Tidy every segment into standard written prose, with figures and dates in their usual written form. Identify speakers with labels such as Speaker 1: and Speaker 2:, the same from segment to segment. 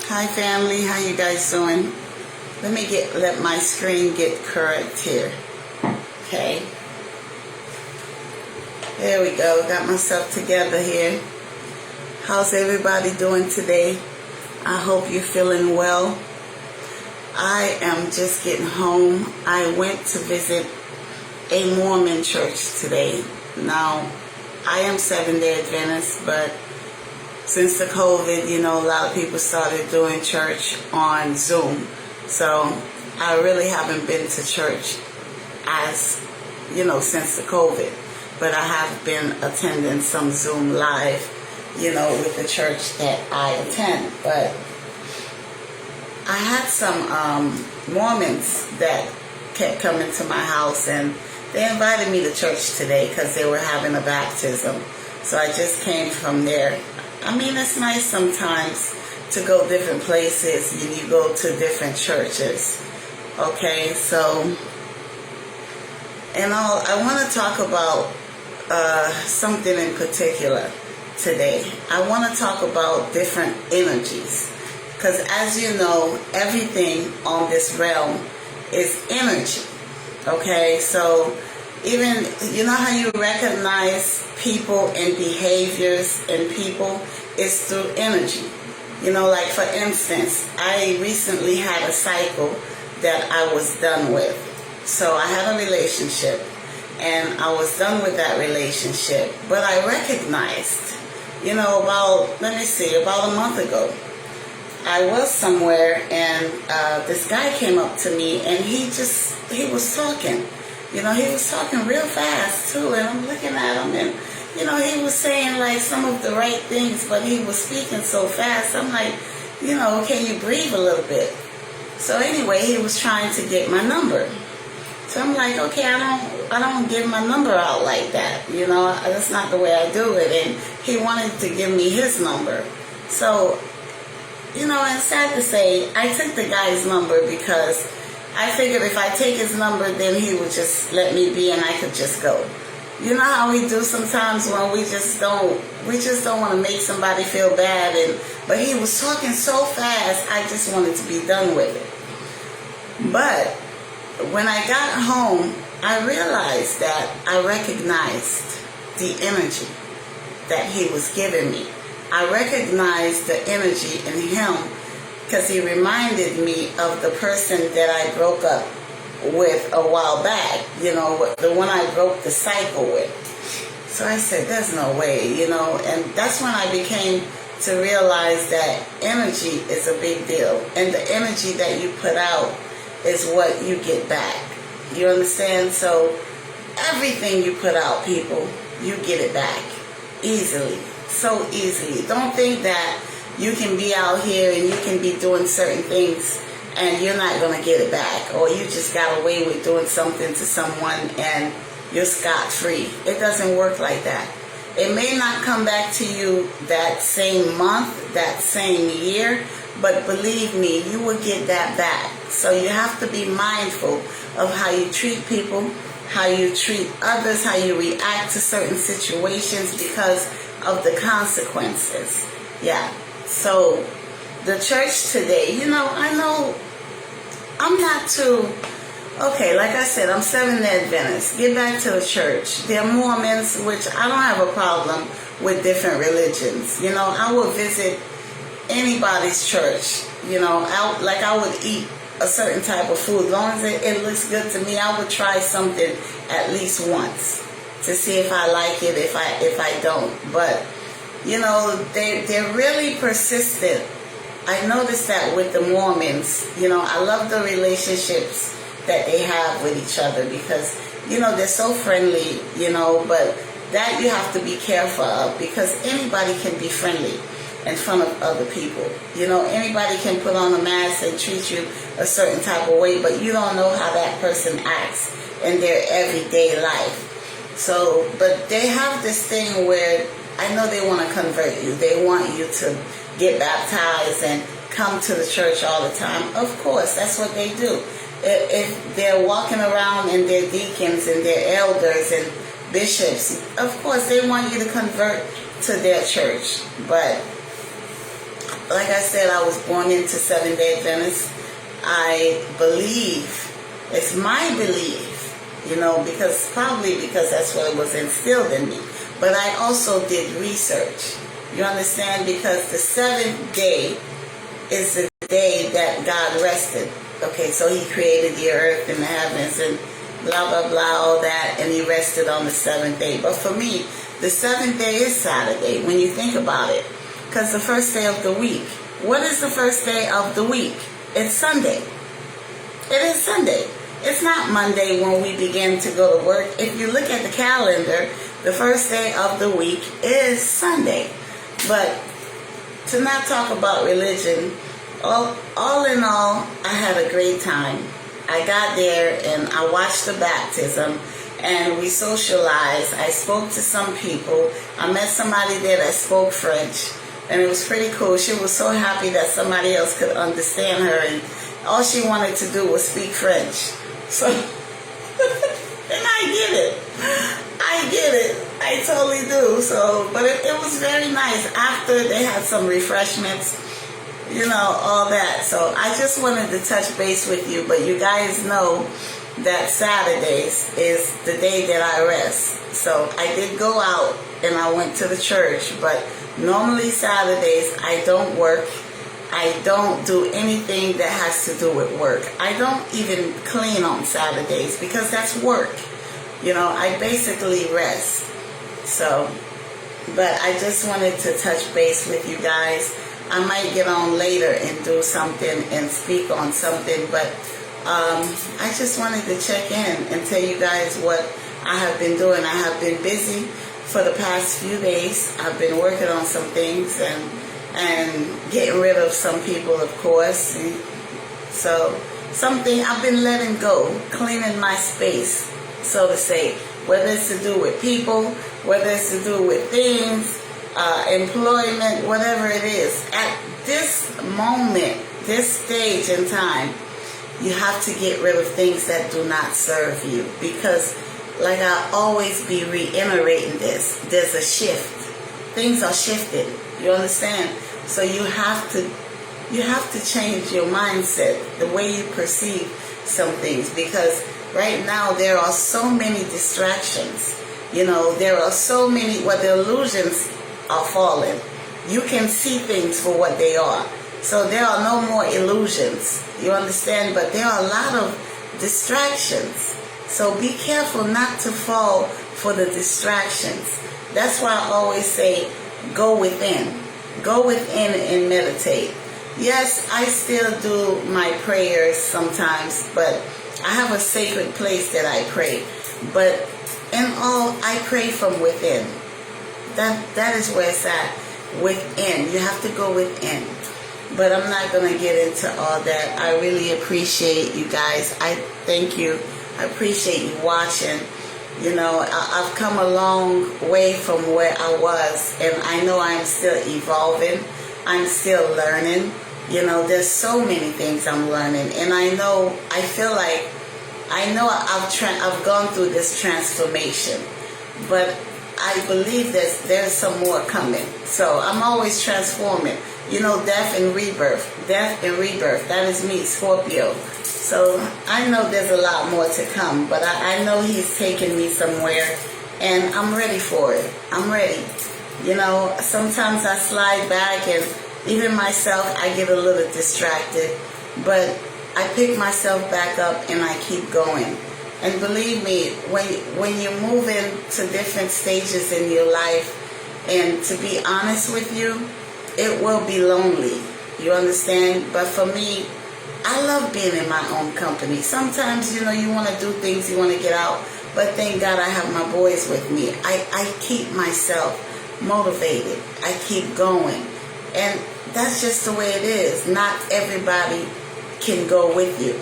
Speaker 1: Hi family, how you guys doing? Let my screen get correct here. Okay. There we go. Got myself together here. How's everybody doing today? I hope you're feeling well. I am just getting home. I went to visit a Mormon church today. Now, I am Seventh-day Adventist, but since the COVID, a lot of people started doing church on Zoom. So I really haven't been to church since the COVID. But I have been attending some Zoom live, with the church that I attend. But I had some Mormons that kept coming to my house, and they invited me to church today because they were having a baptism. So I just came from there. I mean, it's nice sometimes to go different places and you go to different churches. Okay, so, I want to talk about something in particular today. I want to talk about different energies. Because as you know, everything on this realm is energy. Okay, so even, how you recognize people and behaviors in people is through energy. Like for instance, I recently had a cycle that I was done with. So I had a relationship and I was done with that relationship. But I recognized, about a month ago, I was somewhere and this guy came up to me and he was talking. He was talking real fast too, and I'm looking at him and, he was saying like some of the right things, but he was speaking so fast. I'm like, can you breathe a little bit? So anyway, he was trying to get my number. So I'm like, okay, I don't give my number out like that. That's not the way I do it. And he wanted to give me his number. So, and sad to say, I took the guy's number because I figured if I take his number, then he would just let me be and I could just go. You know how we do sometimes when we just don't want to make somebody feel bad, but he was talking so fast, I just wanted to be done with it. But when I got home, I realized that I recognized the energy that he was giving me. I recognized the energy in him because he reminded me of the person that I broke up with a while back, the one I broke the cycle with. So I said, there's no way, and that's when I became to realize that energy is a big deal. And the energy that you put out is what you get back. You understand? So everything you put out, people, you get it back easily, so easily. Don't think that you can be out here and you can be doing certain things and you're not going to get it back, or you just got away with doing something to someone and you're scot-free. It doesn't work like that. It may not come back to you that same month, that same year, but believe me, you will get that back. So you have to be mindful of how you treat people, how you treat others, how you react to certain situations because of the consequences. Yeah. So the church today, I know I'm not too, okay, like I said, I'm Seventh-day Adventist. Get back to the church. They're Mormons, which I don't have a problem with different religions. I will visit anybody's church. I would eat a certain type of food. As long as it looks good to me, I would try something at least once to see if I like it, if I don't. But, they're really persistent. I noticed that with the Mormons. I love the relationships that they have with each other because, they're so friendly, but that you have to be careful of because anybody can be friendly in front of other people. Anybody can put on a mask and treat you a certain type of way, but you don't know how that person acts in their everyday life. So, but they have this thing where I know they want to convert you. They want you to get baptized and come to the church all the time. Of course, that's what they do. If they're walking around and they're deacons and they're elders and bishops, of course they want you to convert to their church. But like I said, I was born into Seventh-day Adventist. I believe, it's my belief, probably because that's what was instilled in me. But I also did research. You understand? Because the seventh day is the day that God rested. Okay, so he created the earth and the heavens and blah, blah, blah, all that, and he rested on the seventh day. But for me, the seventh day is Saturday, when you think about it. Because the first day of the week. What is the first day of the week? It's Sunday. It is Sunday. It's not Monday when we begin to go to work. If you look at the calendar, the first day of the week is Sunday. But to not talk about religion, all in all, I had a great time. I got there and I watched the baptism and we socialized. I spoke to some people. I met somebody there that spoke French and it was pretty cool. She was so happy that somebody else could understand her, and all she wanted to do was speak French. So, and I get it. I totally do. So, but it was very nice. After they had some refreshments, all that. So I just wanted to touch base with you. But you guys know that Saturdays is the day that I rest. So I did go out and I went to the church. But normally Saturdays I don't work. I don't do anything that has to do with work. I don't even clean on Saturdays because that's work. I basically rest. So, but I just wanted to touch base with you guys. I might get on later and do something and speak on something, but I just wanted to check in and tell you guys what I have been doing. I have been busy for the past few days. I've been working on some things and getting rid of some people, of course. And so something I've been letting go, cleaning my space, so to say, whether it's to do with people, whether it's to do with things, employment, whatever it is. At this moment, this stage in time, you have to get rid of things that do not serve you, because like I always be reiterating this, there's a shift. Things are shifting. You understand? So you have to change your mindset, the way you perceive some things, because right now there are so many distractions. There are so many, the illusions are falling. You can see things for what they are. So there are no more illusions. You understand? But there are a lot of distractions. So be careful not to fall for the distractions. That's why I always say, go within. Go within and meditate. Yes, I still do my prayers sometimes, but I have a sacred place that I pray. But in all, I pray from within. That is where it's at. Within. You have to go within. But I'm not going to get into all that. I really appreciate you guys. I thank you. I appreciate you watching. I've come a long way from where I was, and I know I'm still evolving. I'm still learning. There's so many things I'm learning, and I feel like I've gone through this transformation, but I believe there's some more coming. So I'm always transforming. Death and rebirth. That is me, Scorpio. So I know there's a lot more to come, but I know he's taking me somewhere, and I'm ready for it. I'm ready. Sometimes I slide back, and even myself, I get a little distracted, but I pick myself back up and I keep going. And believe me, when you move into different stages in your life, and to be honest with you, it will be lonely. You understand? But for me, I love being in my own company. Sometimes, you want to do things, you want to get out, but thank God I have my boys with me. I keep myself motivated. I keep going. And that's just the way it is. Not everybody can go with you.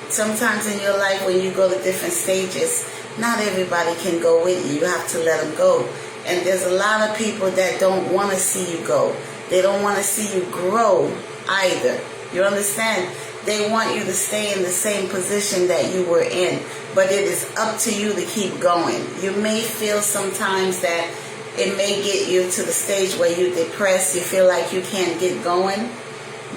Speaker 1: Sometimes in your life, when you go to different stages, not everybody can go with you. You have to let them go. And there's a lot of people that don't want to see you go. They don't want to see you grow either. You understand? They want you to stay in the same position that you were in. But it is up to you to keep going. You may feel sometimes that It may get you to the stage where you're depressed, you feel like you can't get going.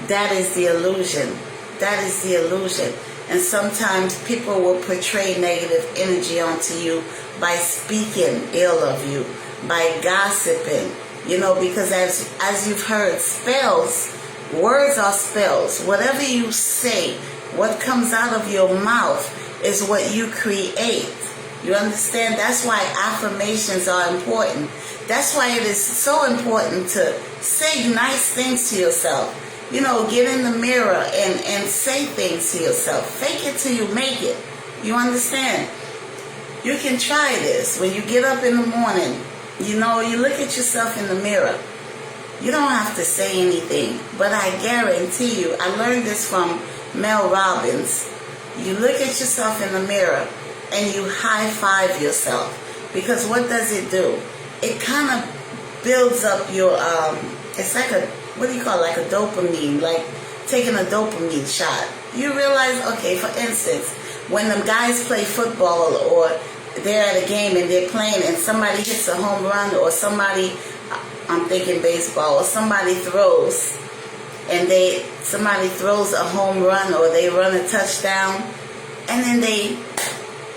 Speaker 1: That is the illusion. That is the illusion. And sometimes people will portray negative energy onto you by speaking ill of you, by gossiping, because as you've heard, spells, words are spells. Whatever you say, what comes out of your mouth is what you create. You understand? That's why affirmations are important. That's why it is so important to say nice things to yourself. Get in the mirror and say things to yourself. Fake it till you make it. You understand? You can try this. When you get up in the morning, you look at yourself in the mirror. You don't have to say anything. But I guarantee you, I learned this from Mel Robbins. You look at yourself in the mirror and you high five yourself. Because what does it do? It kind of builds up your, it's like what do you call it? Like a dopamine, like taking a dopamine shot. You realize, okay, for instance, when them guys play football or they're at a game and they're playing and somebody hits a home run or somebody, I'm thinking baseball, or somebody throws and somebody throws a home run or they run a touchdown and then they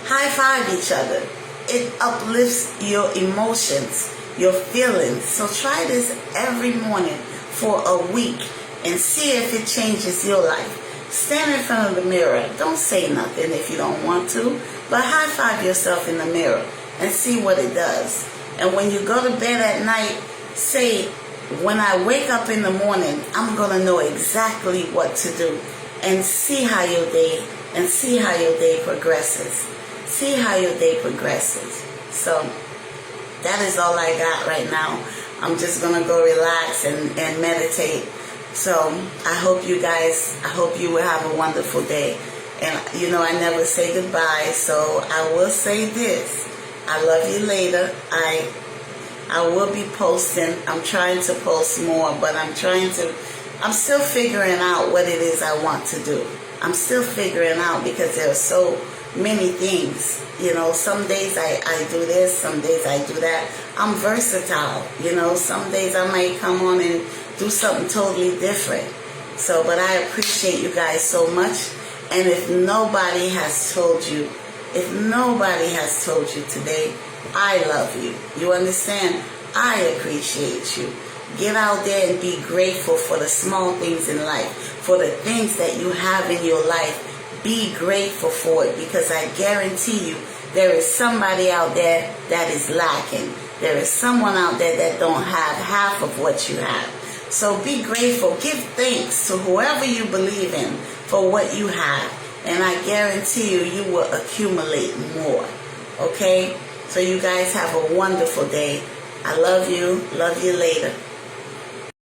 Speaker 1: high five each other. It uplifts your emotions, your feelings. So try this every morning for a week and see if it changes your life. Stand in front of the mirror. Don't say nothing if you don't want to, but high five yourself in the mirror and see what it does. And when you go to bed at night, say, when I wake up in the morning, I'm going to know exactly what to do, and see how your day progresses. See how your day progresses. So that is all I got right now. I'm just going to go relax and meditate. So I hope you will have a wonderful day. And I never say goodbye, so I will say this. I love you later. I will be posting. I'm trying to post more, but I'm still figuring out what it is I want to do. I'm still figuring out because there are so many things. Some days I do this, some days I do that. I'm versatile. Some days I might come on and do something totally different. So, but I appreciate you guys so much. And if nobody has told you today, I love you. You understand? I appreciate you. Get out there and be grateful for the small things in life, for the things that you have in your life. Be grateful for it, because I guarantee you there is somebody out there that is lacking. There is someone out there that don't have half of what you have. So be grateful. Give thanks to whoever you believe in for what you have. And I guarantee you will accumulate more. Okay? So you guys have a wonderful day. I love you. Love you later.